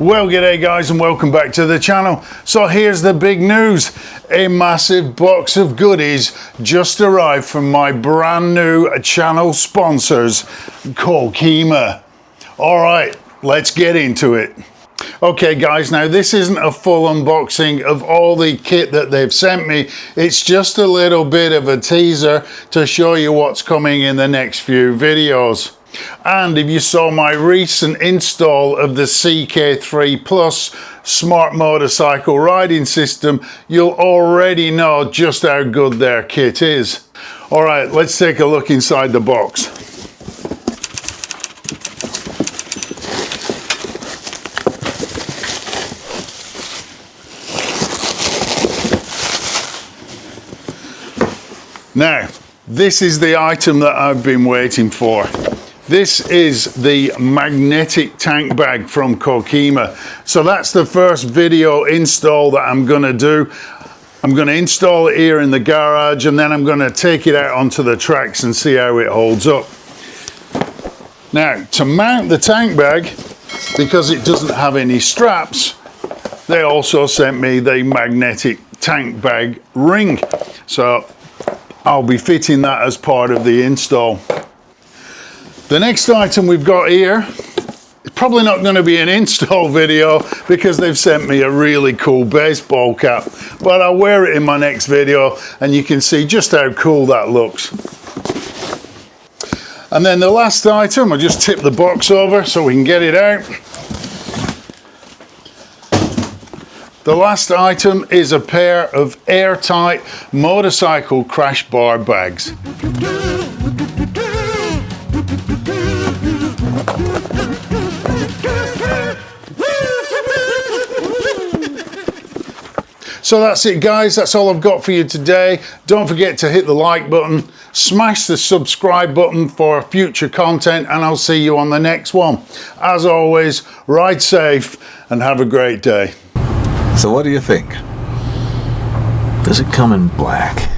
Well, g'day guys, and welcome back to the channel. So here's the big news. A massive box of goodies just arrived from my brand new channel sponsors, Cokima. All right, let's get into it. Okay guys, now this isn't a full unboxing of all the kit that they've sent me. It's just a little bit of a teaser to show you what's coming in the next few videos. And if you saw my recent install of the CK3-Plus Smart Motorcycle Riding System, you'll already know just how good their kit is. All right, let's take a look inside the box. Now, this is the item that I've been waiting for. This is the magnetic tank bag from Cokima. So that's the first video install that I'm going to do. I'm going to install it here in the garage, and then I'm going to take it out onto the tracks and see how it holds up. Now, to mount the tank bag, because it doesn't have any straps, they also sent me the magnetic tank bag ring. So I'll be fitting that as part of the install. The next item we've got here is probably not going to be an install video because they've sent me a really cool baseball cap, but I'll wear it in my next video and you can see just how cool that looks. And then the last item, I'll just tip the box over so we can get it out. The last item is a pair of airtight motorcycle crash bar bags. So that's it guys, that's all I've got for you today. Don't forget to hit the like button, smash the subscribe button for future content, and I'll see you on the next one. As always, ride safe and have a great day. So what do you think? Does it come in black?